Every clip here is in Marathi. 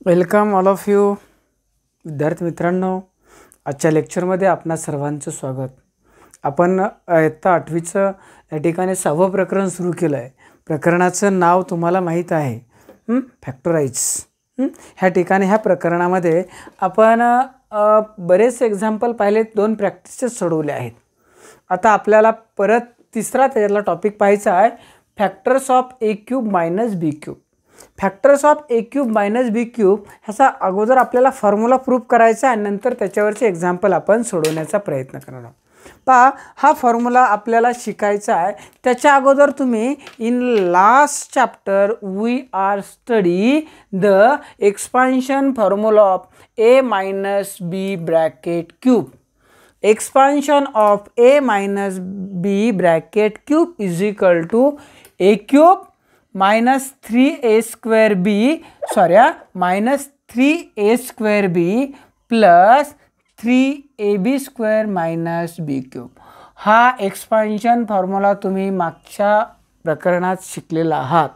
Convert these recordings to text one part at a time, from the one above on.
वेलकम ऑल ऑफ यू विद्यार्थी मित्रांनो. आजच्या लेक्चरमध्ये आपणा सर्वांचं स्वागत. आपण इयत्ता 8वीचं या ठिकाणी 6वं प्रकरण सुरू केलं आहे. प्रकरणाचं नाव तुम्हाला माहीत आहे, फॅक्टराइज. ह्या ठिकाणी ह्या प्रकरणामध्ये आपण बरेच एक्झाम्पल पाहिले, 2 प्रॅक्टिसेस सोडवले आहेत. आता आपल्याला परत तिसरा त्याच्यातला टॉपिक पाहायचा आहे, factors of a cube minus B cube. Factors of a cube minus B cube ह्याचा अगोदर आपल्याला फॉर्म्युला प्रूफ करायचा आहे, नंतर त्याच्यावरचे एक्झाम्पल आपण सोडवण्याचा प्रयत्न करणार आहोत. पहा, हा फॉर्म्युला आपल्याला शिकायचा आहे. त्याच्या अगोदर तुम्ही in last chapter we are study the expansion formula of a minus B bracket cube. Expansion of a minus B bracket cube is equal to A cube minus 3a square b minus 3a square b plus 3ab square minus b cube. हा एक्सपान्शन फॉर्म्युला तुम्ही मागच्या प्रकरणात शिकलेला आहात.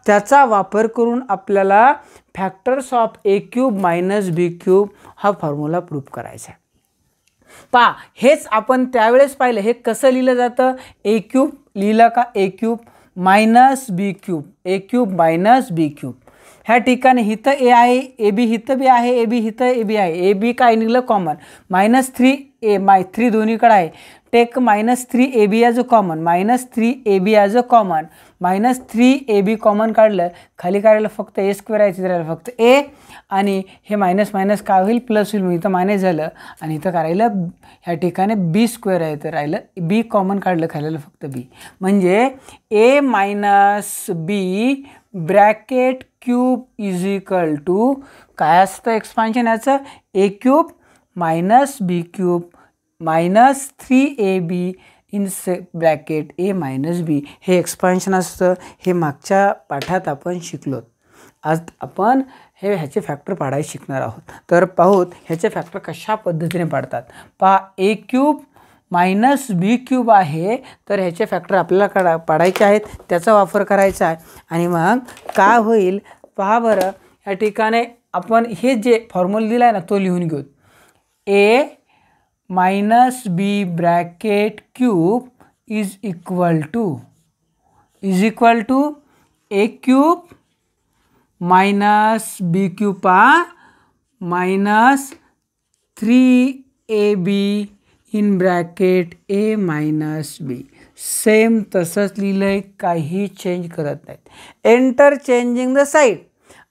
त्याचा वापर करून आपल्याला factors of a cube minus B cube हा फॉर्म्युला प्रूफ करायचा आहे. पहा, हेच आपण त्यावेळेस पाहिलं. हे कसं लिहिलं जातं? ए क्यूब लिहिलं का? A cube minus B cube, A cube minus B cube. ह्या ठिकाणी हिथं ए आहे, ए बी हिथं बी आहे, ए बी हिथं ए बी आहे. ए बी काय निघलं? कॉमन. मायनस 3 दोन्हीकडे आहे. Take minus 3ab as a common, minus 3ab as a common. Minus 3ab common काढलं, खाली काढलं फक्त ए स्क्वेअर आहे, तिथे राहिलं फक्त ए. आणि हे मायनस मायनस काय होईल? प्लस होईल. मग इथं मायनस झालं आणि इथं काय राहिलं? ह्या ठिकाणी बी स्क्वेअर आहे, तर राहिलं बी कॉमन काढलं, खाल्लं फक्त बी. म्हणजे A minus B bracket cube is equal to काय असतं एक्सपान्शन याचं? A cube minus B cube minus 3ab in bracket A minus B. हे एक्सपान्शन असतं. हे मागच्या पाठात आपण शिकलो. आज आपण ह्याचे फॅक्टर पाडायला शिकणार आहोत. तर पाहूत ह्याचे फॅक्टर कशा पद्धतीने पाडतात. पहा, ए क्यूब मायनस बी क्यूब आहे, तर ह्याचे फॅक्टर आपल्याला पाडायचे आहेत, त्याचा वापर करायचा आहे. आणि मग काय होईल पहा बरं. या ठिकाणी आपण हे जे फॉर्म्युला दिला आहे ना, तो लिहून घेऊ. A minus B bracket cube is equal to A cube minus B cube पहा minus 3ab in bracket A minus B. Same तसंच लिहिलं आहे, काही चेंज करत नाहीत. Interchanging the side.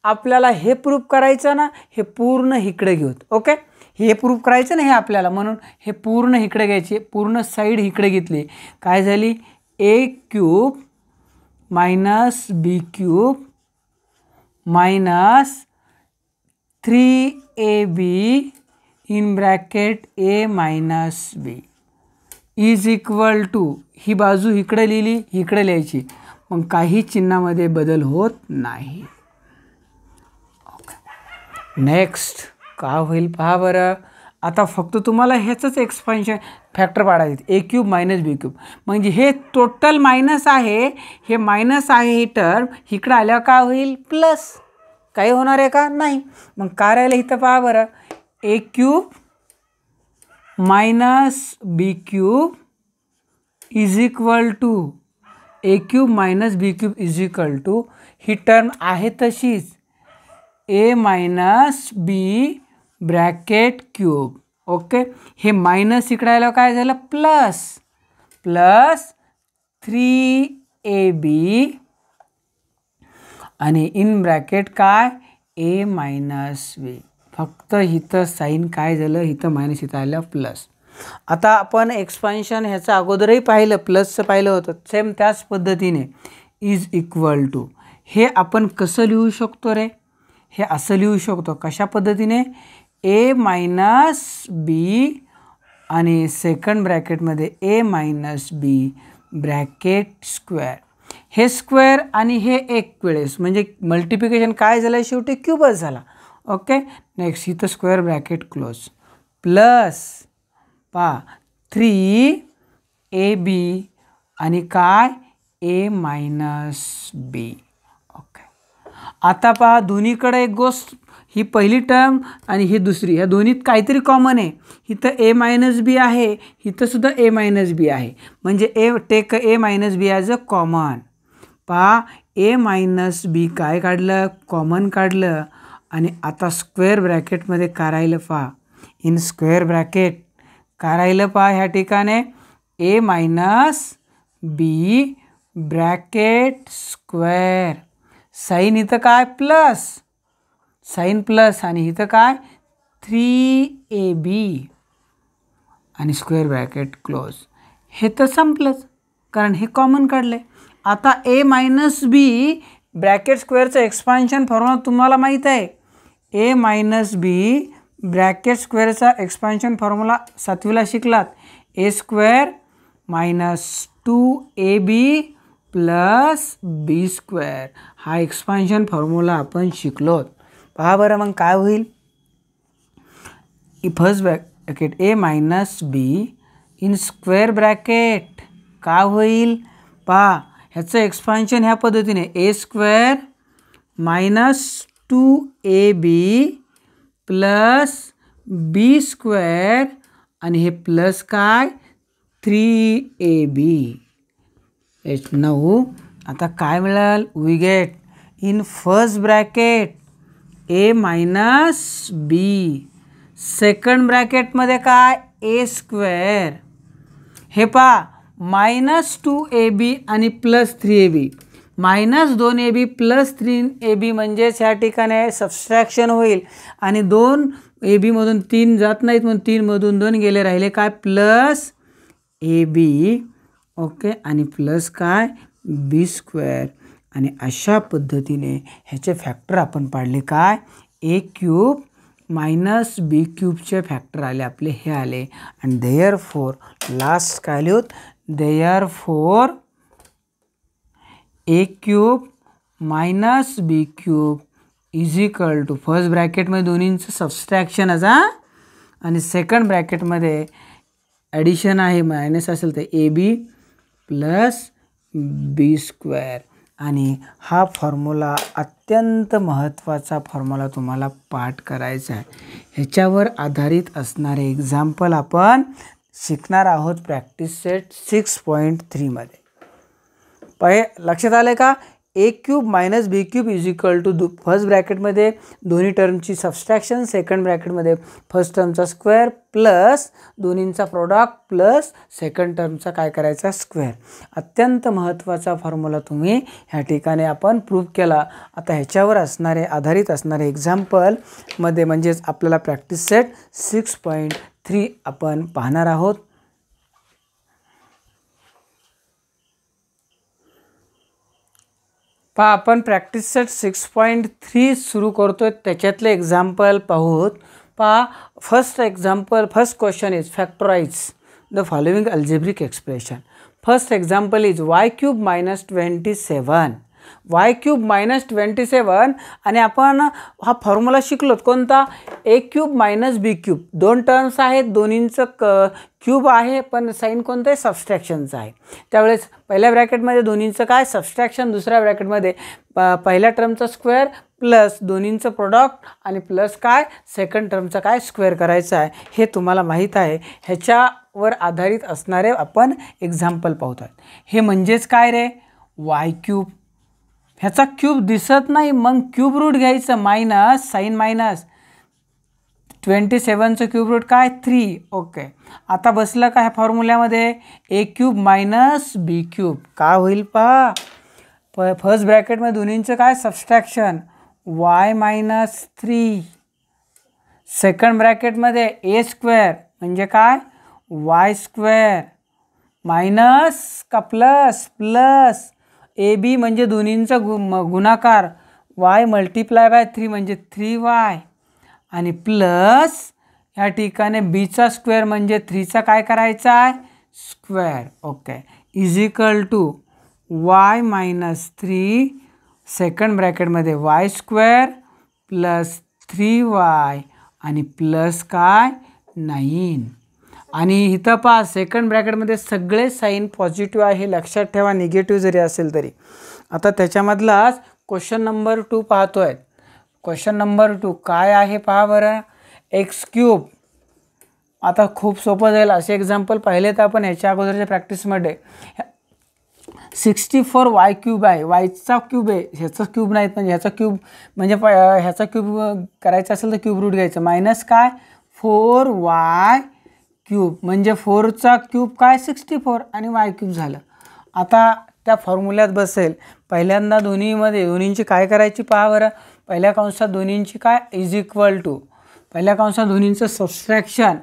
आपल्याला हे प्रूफ करायचं ना, हे पूर्ण इकडे घेऊत. ओके, हे प्रूफ करायचं ना हे आपल्याला, म्हणून हे पूर्ण इकडे घ्यायचे, पूर्ण साईड इकडे घेतली. काय झाली? A cube minus B cube minus 3ab in bracket A minus B is equal to, ही बाजू इकडे लिहिली, इकडे लिहायची, मग काही चिन्हामध्ये बदल होत नाही. नेक्स्ट काय होईल पहा बरं. आता फक्त तुम्हाला ह्याचंच एक्सपान्शन फॅक्टर पाडायचं, ए क्यूब मायनस बी क्यूब. म्हणजे हे टोटल मायनस आहे, हे मायनस आहे, ही टर्म इकडं आल्यावर काय होईल? प्लस. काही होणार आहे का? नाही. मग काय राहिलं इथं पहा बरं. A cube minus B cube is equal to A cube minus B cube is equal to, ही टर्म आहे तशीच, A minus B bracket cube. Okay, हे मायनस इकडे आलं काय झालं? प्लस 3ab आणि इन ब्रॅकेट काय? ए मायनस बी. फक्त इथं साईन काय झालं? इथं मायनस, इथं आलं प्लस. आता आपण एक्सपान्शन ह्याचं अगोदरही पाहिलं, प्लसचं पाहिलं होतं. सेम त्याच पद्धतीने इज इक्वल टू, हे आपण कसं लिहू शकतो रे? हे असं लिहू शकतो. कशा पद्धतीने? ए मायनस बी आणि सेकंड ब्रॅकेटमध्ये ए मायनस बी ब्रॅकेट स्क्वेअर. हे स्क्वेअर आणि हे एक वेळेस म्हणजे मल्टिप्लिकेशन काय झालं? शेवटी क्यूबच झाला. ओके, नेक्स्ट इथं स्क्वेअर ब्रॅकेट क्लोज प्लस पहा 3ab आणि काय? ए मायनस बी. ओके, आता पहा दोन्हीकडे एक गोष्ट ही पहिली टर्म आणि ही दुसरी, ह्या दोन्हीत काहीतरी कॉमन आहे. इथं ए मायनस बी आहे, इथं सुद्धा ए मायनस बी आहे. म्हणजे take a minus b as a common. पहा ए मायनस बी काय काढलं, कॉमन काढलं. आणि आता स्क्वेअर ब्रॅकेटमध्ये काय राहिलं पहा, इन स्क्वेअर ब्रॅकेट काय राहिलं पहा ह्या ठिकाणी, ए मायनस बी ब्रॅकेट स्क्वेअर. साईन इथं काय प्लस, साईन प्लस, आणि इथं काय 3ab आणि स्क्वेअर ब्रॅकेट क्लोज. हे तर संपलंच कारण हे कॉमन काढलं आहे. आता ए मायनस बी ब्रॅकेट स्क्वेअरचं एक्सपान्शन फॉर्म्युला तुम्हाला माहीत आहे. ए मायनस बी ब्रॅकेट स्क्वेअरचा एक्सपान्शन फॉर्म्युला 7वीला शिकलात. ए square minus 2ab plus B square, हा एक्सपान्शन फॉर्म्युला आपण शिकलो. पहा बरं मग काय होईल. First bracket A minus be in square bracket काय होईल पहा, ह्याचं एक्सपान्शन ह्या पद्धतीने ए square minus 2ab plus B square आणि हे प्लस काय 3ab. 9. आता काय मिळेल, we get in first bracket A minus B, second ब्रॅकेटमध्ये काय ए स्क्वेअर. हे पहा मायनस 2ab आणि plus 3ab, minus 2ab plus 3ab म्हणजेच ह्या ठिकाणी सबस्ट्रॅक्शन होईल. आणि 2ab मधून 3 जात नाहीत म्हणून 3मधून 2 गेले, राहिले काय प्लस ab. ओके, आणि प्लस काय बी स्क्वेअर. आणि अशा पद्धतीने ह्याचे फॅक्टर आपण पाडले काय, ए क्यूब मायनस बी क्यूबचे फॅक्टर आले आपले, हे आले. आणि देअर फोर लास्ट काय लिहूत, therefore A cube minus B cube is equal to, first ब्रॅकेटमध्ये दोन्हींचं सबस्ट्रॅक्शन असा आणि सेकंड ब्रॅकेटमध्ये ॲडिशन आहे, मायनस असेल तर A B plus B square. आणि हा फॉर्म्युला अत्यंत महत्त्वाचा फॉर्म्युला तुम्हाला पाठ करायचा आहे. ह्याच्यावर आधारित असणारे एक्झाम्पल आपण शिकणार आहोत प्रॅक्टिस सेट 6.3 मध्ये. लक्षात आलं का, A cube minus B cube is equal to first ब्रॅकेटमध्ये दोन्ही टर्मची सबस्ट्रॅक्शन, सेकंड ब्रॅकेटमध्ये फर्स्ट टर्मचा स्क्वेअर प्लस दोन्हींचा प्रोडक्ट प्लस सेकंड टर्मचा काय करायचा स्क्वेअर. अत्यंत महत्त्वाचा फॉर्म्युला तुम्ही ह्या ठिकाणी आपण प्रूव्ह केला. आता ह्याच्यावर असणारे आधारित असणारे एक्झाम्पलमध्ये म्हणजेच आपल्याला प्रॅक्टिस सेट 6.3 आपण पाहणार आहोत. पहा आपण प्रॅक्टिस सेट 6.3 सुरू करतोय, त्याच्यातले एक्झाम्पल पाहूत. पहा first question is factorise the following algebraic expression. First example is Y cube minus 27, Y cube minus 27. आणि आपण हा फॉर्म्युला शिकलोत कोणता, A cube minus B cube. दोन टर्म्स आहेत, दोन्हींचं क्यूब आहे पण साईन कोणतं आहे सबस्ट्रॅक्शनचं आहे. त्यावेळेस पहिल्या ब्रॅकेटमध्ये दोन्हींचं काय सबस्ट्रॅक्शन, दुसऱ्या ब्रॅकेटमध्ये पहिल्या टर्मचा स्क्वेअर प्लस दोन्हींचं प्रोडक्ट आणि प्लस काय सेकंड टर्मचा काय स्क्वेअर करायचं आहे, हे तुम्हाला माहीत आहे. ह्याच्यावर आधारित असणारे आपण एक्झाम्पल पाहत आहोत. हे म्हणजेच काय रे, वाय क्यूब. ह्याचा क्यूब दिसत नाही, मग क्यूब रूट घ्यायचं, मायनस साईन मायनस 27चं क्यूब रूट काय 3. ओके, आता बसलं का ह्या फॉर्म्युल्यामध्ये A cube minus B cube काय होईल पहा, फर्स्ट ब्रॅकेटमध्ये दोन्हींचं काय सबस्ट्रॅक्शन वाय मायनस 3, सेकंड ब्रॅकेटमध्ये ए स्क्वेअर म्हणजे काय वाय स्क्वेअर मायनस का प्लस प्लस ए बी म्हणजे दोन्हींचा गुणाकार वाय मल्टिप्लाय बाय 3 म्हणजे 3y आणि प्लस ह्या ठिकाणी बीचा स्क्वेअर म्हणजे 3चा काय करायचा आहे square. Okay, is equal to Y minus 3 second ब्रॅकेटमध्ये वाय स्क्वेअर प्लस 3y आणि प्लस काय 9. आणि इथं पहा सेकंड ब्रॅकेटमध्ये सगळे साईन पॉझिटिव्ह आहे, हे लक्षात ठेवा, निगेटिव्ह जरी असेल तरी. आता त्याच्यामधलाच क्वेश्चन नंबर 2 पाहतोय. क्वेश्चन नंबर 2 काय आहे पहा बरं. X cube. आता खूप सोपं जाईल असे एक्झाम्पल पाहिले तर आपण ह्याच्या अगोदरच्या प्रॅक्टिसमध्ये 64 वाय क्यूब आहे. वायचा क्यूब आहे, ह्याचा क्यूब नाहीत, म्हणजे ह्याचा क्यूब म्हणजे ह्याचा क्यूब करायचा असेल तर क्यूब रूट घ्यायचं. मायनस काय 4 वाय क्यूब म्हणजे 4चा क्यूब काय 64 आणि वाय क्यूब झालं. आता त्या फॉर्म्युल्यात बसेल. पहिल्यांदा दोन्हींची काय करायची पहा बरं. पहिल्या कंसात दोन्हींची काय इज इक्वल टू, पहिल्या कंसात दोन्हींचं सबस्ट्रॅक्शन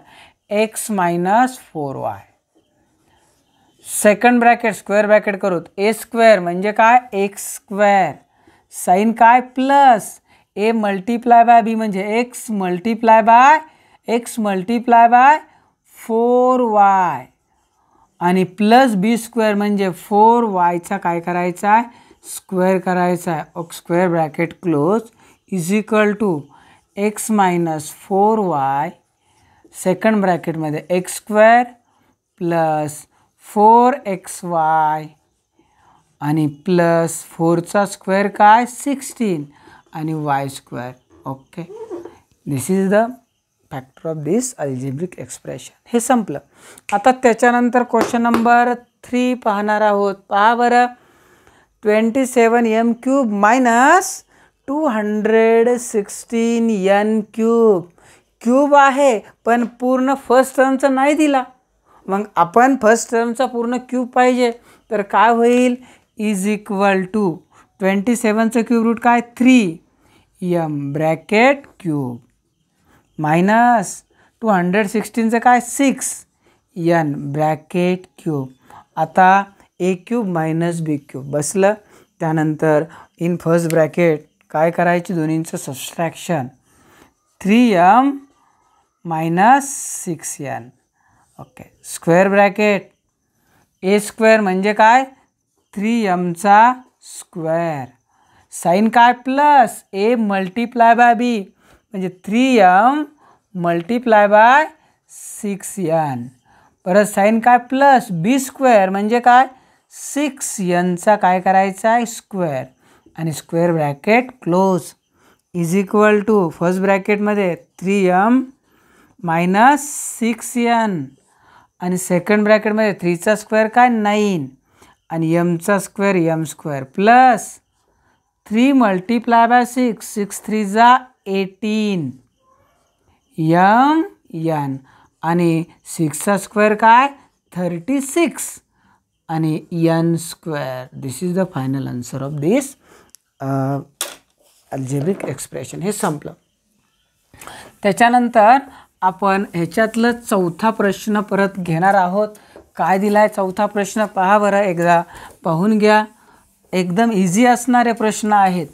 X minus 4y. Second bracket square bracket करूत. ए स्क्वेअर म्हणजे काय एक्स स्क्वेअर, साईन काय plus A multiply by B म्हणजे एक्स मल्टिप्लाय बाय 4y आणि प्लस बी स्क्वेअर म्हणजे 4yचा काय करायचा आहे स्क्वेअर करायचा आहे. Square bracket close is equal to X minus 4y second ब्रॅकेटमध्ये एक्स स्क्वेअर प्लस 4xy आणि प्लस 4चा स्क्वेअर काय 16 आणि y square. Okay, this is the factor of this algebraic expression. हे संपलं. आता त्याच्यानंतर क्वेश्चन नंबर 3 पाहणार आहोत. पहा बरं. 27m cube minus 216n cube. Cube आहे पण पूर्ण फर्स्ट टर्मचा नाही दिला. मग आपण फर्स्ट टर्मचा पूर्ण क्यूब पाहिजे तर काय होईल इज इक्वल टू 27चं क्यूब रूट काय 3m ब्रॅकेट क्यूब मायनस 216चं काय 6n ब्रॅकेट क्यूब. आता A cube minus B cube बसलं. त्यानंतर इन फर्स्ट ब्रॅकेट काय करायची दोन्हींचं subtraction 3m minus 6n. Okay, square bracket A square म्हणजे काय 3mचा स्क्वेअर, साईन काय plus A multiply by B म्हणजे 3m मल्टिप्लाय बाय 6n, परत साईन काय प्लस बी स्क्वेअर म्हणजे काय 6nचा काय करायचा आहे स्क्वेअर आणि square bracket close is equal to first ब्रॅकेटमध्ये 3m मायनस 6n आणि सेकंड ब्रॅकेटमध्ये 3चा स्क्वेअर काय 9 आणि mचा square m square plus 3 multiply by 6 6 3 जा 18 n आणि 6चा स्क्वेअर काय 36 आणि n square. This is the final answer of this algebraic expression. हे संपलं. त्याच्यानंतर आपण ह्याच्यातलं चौथा प्रश्न परत घेणार आहोत. काय दिला आहे चौथा प्रश्न पहा बरं, एकदा पाहून घ्या. एकदम इझी असणारे प्रश्न आहेत.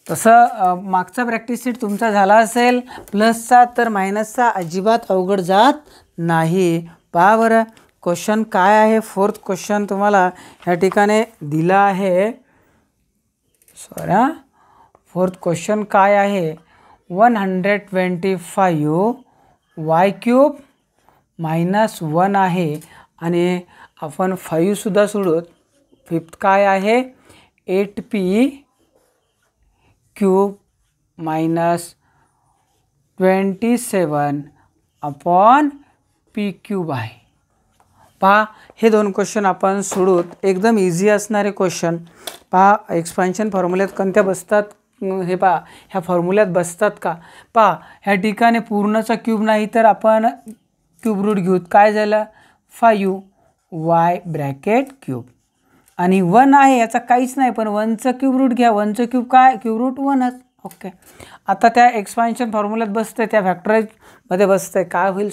तसं मागचा प्रॅक्टिस शीट तुमचा झाला असेल प्लसचा तर मायनसचा अजिबात अवघड जात नाही. पहा बरं क्वेश्चन काय आहे. फोर्थ क्वेश्चन तुम्हाला ह्या ठिकाणी दिला आहे. फोर्थ क्वेश्चन काय आहे 125 वाय क्यूब मायनस 1 आहे आणि आपण 5 सुद्धा सोडूत. फिफ्थ काय आहे 8p cube minus 27 upon p cube आहे. पहा हे दोन क्वेश्चन आपण सोडूत. एकदम इझी असणारे क्वेश्चन. पहा एक्सपान्शन फॉर्म्युल्यात कोणत्या बसतात हे पहा, ह्या फॉर्म्युल्यात बसतात का पहा. ह्या ठिकाणी पूर्णचा क्यूब नाही तर आपण क्यूब रूट घेऊत. काय झालं 5y ब्रॅकेट क्यूब आणि 1 आहे याचा काहीच नाही पण 1चं क्यूब रूट घ्या. 1चं क्यूब काय क्यूब रूट 1च. ओके, आता त्या एक्सपान्शन फॉर्म्युल्यात बसतं त्या फॅक्टराइजमध्ये बसतं काय होईल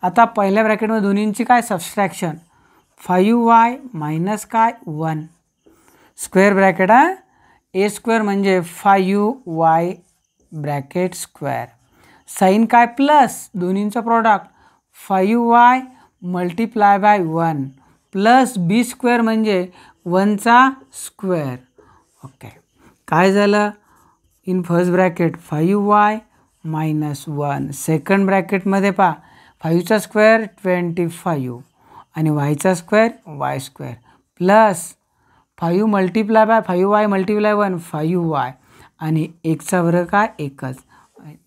आता पहिल्या ब्रॅकेटमध्ये दोन्हींची काय सबस्ट्रॅक्शन 5y मायनस काय 1 स्क्वेअर ब्रॅकेट ए स्क्वेअर म्हणजे 5y ब्रॅकेट स्क्वेअर, साईन काय प्लस दोन्हींचा product 5y multiply by 1 plus B square म्हणजे 1चा स्क्वेअर. ओके, काय झालं in first bracket 5y minus 1 second ब्रॅकेटमध्ये पहा 5चा स्क्वेअर 25 आणि yचा square y square plus 5 multiply by 5y multiply 1 5y आणि 1चा वर्ग काय 1च.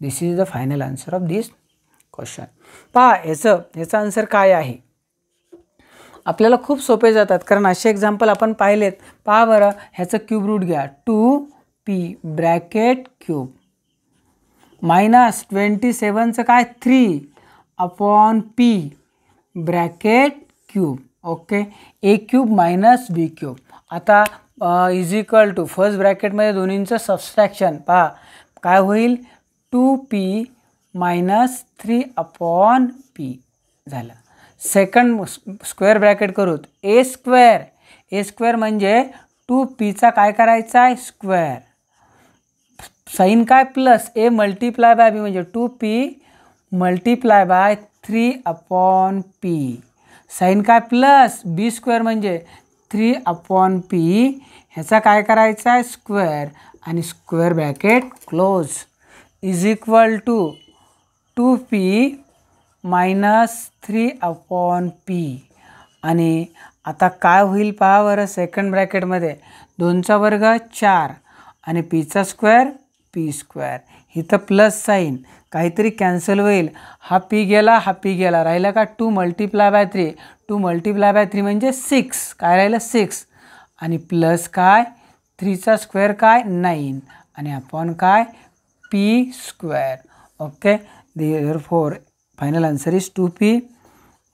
This is the final answer of this question. पहा याचं आन्सर काय आहे. आपल्याला खूप सोपे जातात कारण असे एक्झाम्पल आपण पाहिलेत. पहा बरं, ह्याचं क्यूब रूट घ्या. 2p ब्रॅकेट क्यूब मायनस 27चं काय 3/p bracket cube. Okay, a cube minus b cube. आता इज इक्वल टू फर्स्ट ब्रॅकेटमध्ये दोन्हींचं सबस्ट्रॅक्शन. पहा काय होईल 2p मायनस 3/p झालं. सेकंड स्क्वेअर ब्रॅकेट करूत. ए स्क्वेअर म्हणजे 2pचा काय करायचा आहे स्क्वेअर. साईन काय plus a multiply by b म्हणजे 2p multiply by 3/p. Sign काय प्लस b स्क्वेअर म्हणजे 3/p. ह्याचा काय करायचा आहे स्क्वेअर आणि square bracket close is equal to 2p मायनस 3/p. आणि आता काय होईल पहा बरं, सेकंड ब्रॅकेटमध्ये 2चा वर्ग 4 आणि pचा स्क्वेअर p स्क्वेअर. इथं प्लस साईन काहीतरी कॅन्सल होईल. हा p गेला हा p गेला, राहिला का 2 मल्टिप्लाय बाय 3. 2 मल्टिप्लाय बाय 3 म्हणजे 6. काय राहिलं 6 आणि प्लस काय 3चा स्क्वेअर काय 9 आणि अपॉन काय p square. Okay, therefore final answer is 2p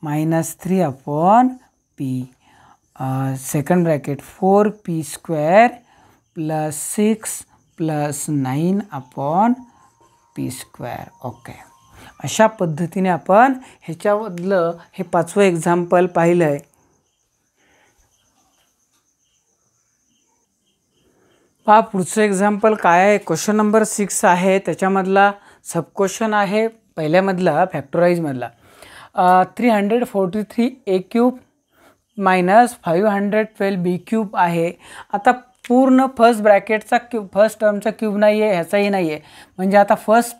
मायनस 3/p. Second bracket 4p square plus 6 plus 9/p square. Okay, अशा पद्धतीने आपण ह्याच्यामधलं हे 5वं एक्झाम्पल पाहिलं आहे. पहा पुढचं एक्झाम्पल काय आहे. क्वेश्चन नंबर 6 आहे. त्याच्यामधला सब क्वेश्चन आहे पहिल्यामधला फॅक्टराईजमधला. 343a cube minus 512b cube आहे. आता पूर्ण फर्स्ट ब्रॅकेटचा क्यूब, फर्स्ट टर्मचा क्यूब नाही आहे, ह्याचाही नाही आहे, म्हणजे आता फर्स्ट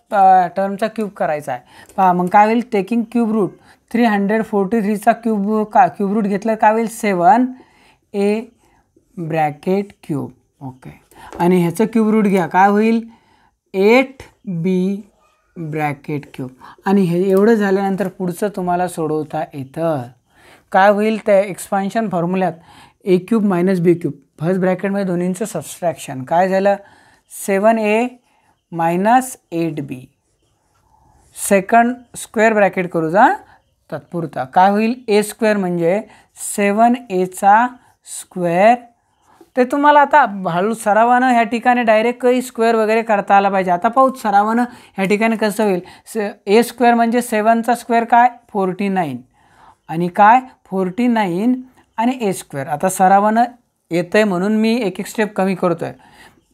टर्मचा क्यूब करायचा आहे. पहा मग काय होईल, टेकिंग क्यूब रूट 343चा क्यूब रूट घेतलं काय होईल 7a ब्रॅकेट क्यूब. ओके, आणि ह्याचं क्यूब रूट घ्या काय होईल 8b ब्रॅकेट क्यूब. आणि हे एवढं झाल्यानंतर पुढचं तुम्हाला सोडवता येतं. काय होईल त्या एक्सपान्शन फॉर्म्युल्यात a cube minus b cube, first ब्रॅकेटमध्ये दोन्हींचं सबस्ट्रॅक्शन काय झालं 7a minus 8b. Second square bracket करू जा तात्पुरता. काय होईल a स्क्वेअर म्हणजे 7aचा स्क्वेअर. ते तुम्हाला आता हळू सरावानं ह्या ठिकाणी डायरेक्ट काही स्क्वेअर वगैरे करता आला पाहिजे. आता पाहू सरावानं ह्या ठिकाणी कसं होईल. a स्क्वेअर म्हणजे 7चा स्क्वेअर काय 49 आणि काय 49 आणि a स्क्वेअर. आता सरावानं येतं आहे म्हणून मी एक एक स्टेप कमी करतो आहे.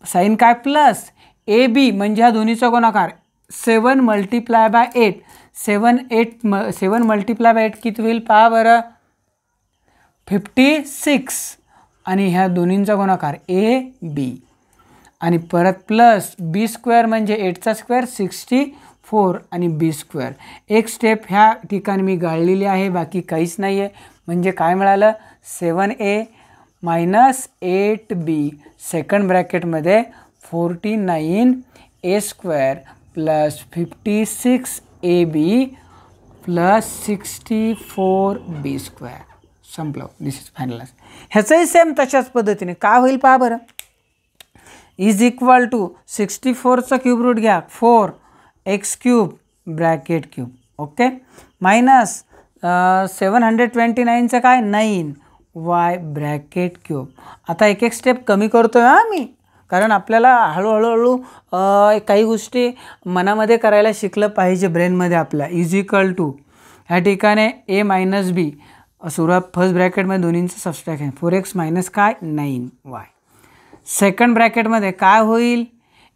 साईन काय प्लस ab म्हणजे ह्या दोन्हीचा गुणाकार 7 मल्टिप्लाय बाय 8. 7 मल्टिप्लाय बाय 8 किती होईल पहा बरं 56 आणि ह्या दोन्हींचा गुणाकार ab आणि परत प्लस b स्क्वेअर म्हणजे 8चा स्क्वेअर 64 आणि b स्क्वेअर. एक स्टेप ह्या ठिकाणी मी गाळलेली आहे, बाकी काहीच नाही आहे. म्हणजे काय मिळालं 7a मायनस 8b सेकंड ब्रॅकेटमध्ये 49a square plus 56ab plus 64b square. संपलं. This is final. ह्याचंही सेम तशाच पद्धतीने काय होईल पहा बरं इज इक्वल टू 64चा क्यूब रूट घ्या 4x cube bracket cube. Okay, minus 729चं काय 9y ब्रॅकेट क्यूब. आता एक एक स्टेप कमी करतो आहे मी, कारण आपल्याला हळूहळू काही गोष्टी मनामध्ये करायला शिकलं पाहिजे ब्रेनमध्ये आपल्या. इज इक्वल टू ह्या ठिकाणी a मायनस b सुरुवात फर्स्ट ब्रॅकेटमध्ये दोन्हींचं सबस्ट्रॅक्शन 4x मायनस काय 9y. सेकंड ब्रॅकेटमध्ये काय होईल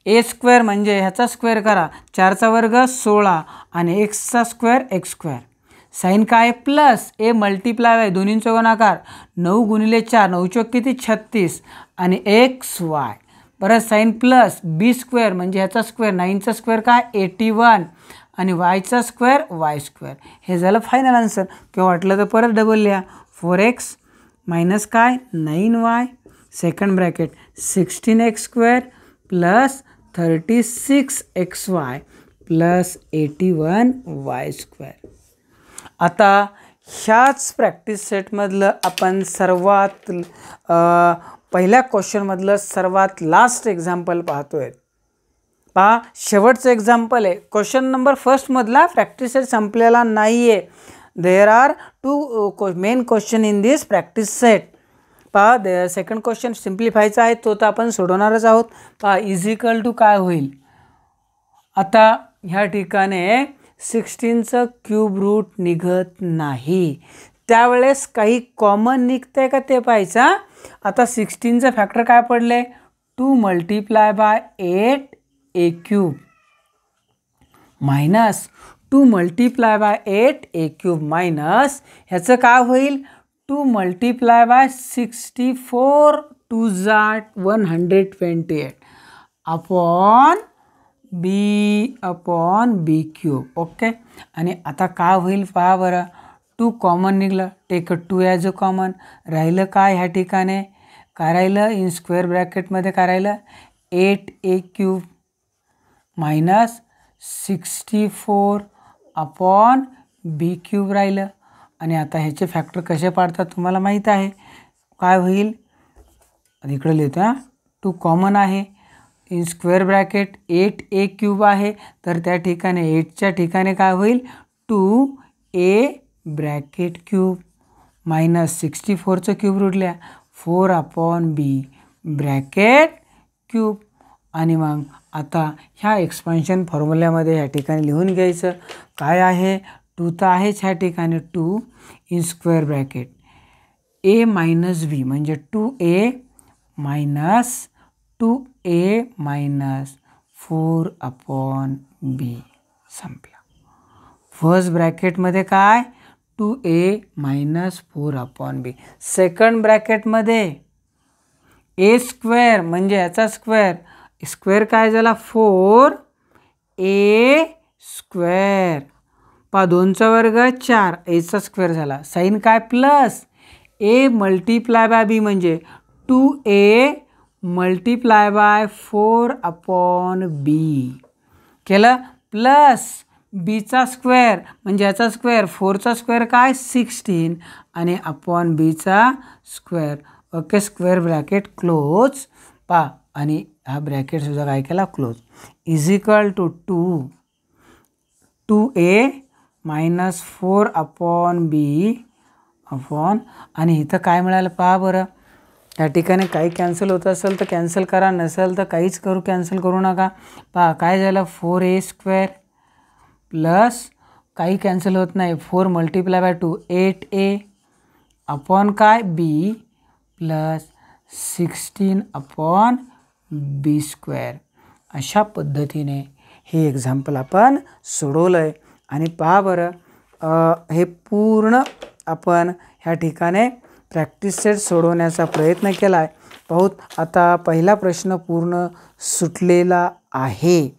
a स्क्वेअर म्हणजे ह्याचा स्क्वेअर करा 4चा वर्ग 16 आणि xचा स्क्वेअर x स्क्वेअर. साईन काय प्लस a मल्टिप्लाय बाय दोन्हींचा गुणाकार 9 गुणिले 4 9 चौक किती 36 आणि xy. परत साईन प्लस b स्क्वेअर म्हणजे ह्याचा स्क्वेअर 9चा स्क्वेअर काय 81 आणि yचा स्क्वेअर y स्क्वेअर. हे झालं फायनल आन्सर. किंवा वाटलं तर परत डबल लिहा 4x मायनस काय 9y second bracket 16x square plus 36xy plus 81y². आता ह्याच प्रॅक्टिस सेटमधलं आपण सर्वात पहिल्या क्वेश्चनमधलं सर्वात लास्ट एक्झाम्पल पाहतोय. पहा, शेवटचं एक्झाम्पल आहे. क्वेश्चन नंबर फर्स्टमधला प्रॅक्टिस सेट संपलेला नाही आहे. There are 2 main question in this practice set. पहा, सेकंड क्वेश्चन सिम्प्लिफायचा आहे, तो तर आपण सोडवणारच आहोत. पहा, इजिकल टू काय होईल. आता ह्या ठिकाणी 16चं क्यूब रूट निघत नाही, त्यावेळेस काही कॉमन निघतंय का ते पाहायचं. आता 16चं फॅक्टर काय पडले, 2 × 8a³ मायनस 2 × 8a³ मायनस ह्याचं काय होईल, 2 × 64 2 128 अपॉन b/b³. ओके. आणि आता काय होईल पहा बरं, 2 कॉमन निघलं, टेक 2 ॲज अ कॉमन. राहिलं काय ह्या ठिकाणी, काय राहिलं, इन स्क्वेअर ब्रॅकेटमध्ये काय राहिलं, 8a³ मायनस 64 अपॉन b³ राहिलं. आणि आता ह्याचे फॅक्टर कसे पाडतात तुम्हाला माहीत आहे. काय होईल, इकडे लिहितो हां, 2 कॉमन आहे, इन स्क्वेअर ब्रॅकेट 8a³ आहे, तर त्या ठिकाणी 8च्या ठिकाणी काय होईल, 2a³ मायनस 64चं क्यूब रूट लिहा, 4/b³. आणि मग आता ह्या एक्सपान्शन फॉर्म्युल्यामध्ये ह्या ठिकाणी लिहून घ्यायचं. काय आहे, 2 तर आहेच ह्या ठिकाणी, 2 in square bracket a minus b म्हणजे 2a minus 2a minus 4/b. संपला. फर्स्ट ब्रॅकेटमध्ये काय, 2a minus 4/b. Second ब्रॅकेटमध्ये a² म्हणजे याचा स्क्वेअर, स्क्वेअर काय झाला, 4a². पहा, 2चा वर्ग 4, aचा स्क्वेअर झाला. साईन काय, प्लस a × b म्हणजे 2a × 4/b केलं, प्लस बीचा स्क्वेअर म्हणजे याचा स्क्वेअर, 4चा स्क्वेअर काय, 16 आणि अपॉन बीचा square. Okay, square bracket close. पहा, आणि हा ब्रॅकेटसुद्धा काय केला, क्लोज. इजिकल to 2a minus 4/b upon, आणि इथं काय मिळालं पहा बरं. त्या ठिकाणी काही कॅन्सल होत असेल तर कॅन्सल करा, नसेल तर काहीच कॅन्सल करू नका. पहा, काय झालं, 4a² प्लस काही कॅन्सल होत नाही, 4 × 2 8a अपॉन काय, b प्लस 16/b². अशा पद्धतीने हे एक्झाम्पल आपण सोडवलं आहे. आणि पहा बरं, हे पूर्ण आपण ह्या ठिकाणी प्रॅक्टिस सेट सोडवण्याचा प्रयत्न केला आहे. पाहूत, आता पहिला प्रश्न पूर्ण सुटलेला आहे.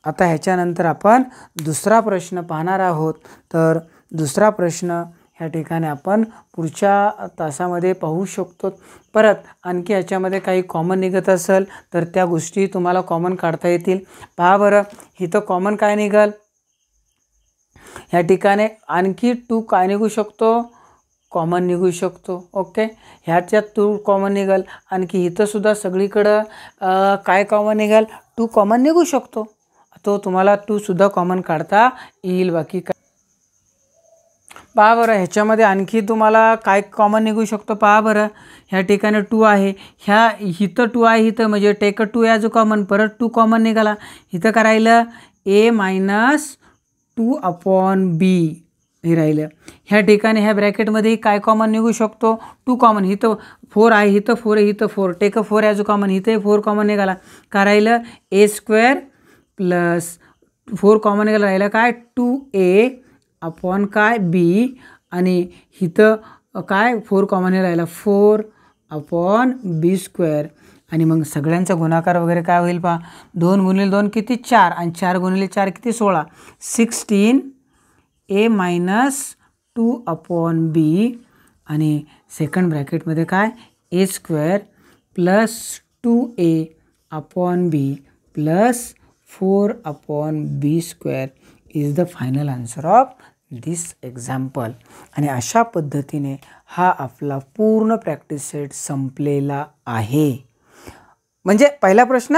आता ह्याच्यानंतर आपण दुसरा प्रश्न पाहणार आहोत. तर दुसरा प्रश्न ह्या ठिकाणी आपण पुढच्या तासामध्ये पाहू शकतो. परत आणखी ह्याच्यामध्ये काही कॉमन निघत असेल तर त्या गोष्टी तुम्हाला कॉमन काढता येतील. पहा बरं, इथं कॉमन काय निघाल, ह्या ठिकाणी आणखी 2 काय निघू शकतो, कॉमन निघू शकतो. ओके, ह्याच्यात 2 कॉमन निघाल, आणखी इथंसुद्धा सगळीकडं काय कॉमन निघाल, 2 कॉमन निघू शकतो. तो तुम्हाला 2 सुद्धा कॉमन काढता येईल. बाकी काय पहा बरं, ह्याच्यामध्ये आणखी तुम्हाला काय कॉमन निघू शकतो. पहा बरं, ह्या ठिकाणी 2 आहे, इथं 2 आहे, इथं म्हणजे टेक 2 ॲज अ कॉमन, परत 2 कॉमन निघाला. इथं काय राहिलं, a मायनस 2/b हे राहिलं. ह्या ठिकाणी ह्या ब्रॅकेटमध्ये काय कॉमन निघू शकतो, 2 कॉमन. इथं 4 आहे, इथं 4 आहे, इथं 4, टेक 4 ॲज अ कॉमन, इथे 4 कॉमन निघाला. काय राहिलं, a² प्लस 4 कॉमन निघाला, राहिलं काय, 2a अपॉन काय, b. आणि इथं काय 4 कॉमन राहिला, 4/b². आणि मग सगळ्यांचा गुणाकार वगैरे काय होईल पहा, 2 × 2 किती, 4, आणि 4 × 4 किती, 16. 16a minus 2/b. आणि सेकंड ब्रॅकेटमध्ये काय, a² plus 2a upon b plus 4/b² is the final answer of this example. आणि अशा पद्धतीने हा आपला पूर्ण प्रॅक्टिस सेट संपलेला आहे. म्हणजे पहिला प्रश्न.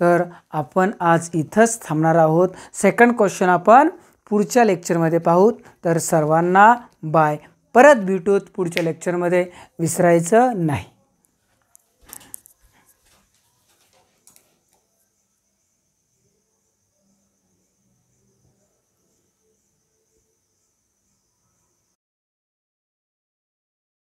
तर आपण आज इथंच थांबणार आहोत. सेकंड क्वेश्चन आपण पुढच्या लेक्चरमध्ये पाहूत. तर सर्वांना बाय. परत भेटूत पुढच्या लेक्चरमध्ये. विसरायचं नाही.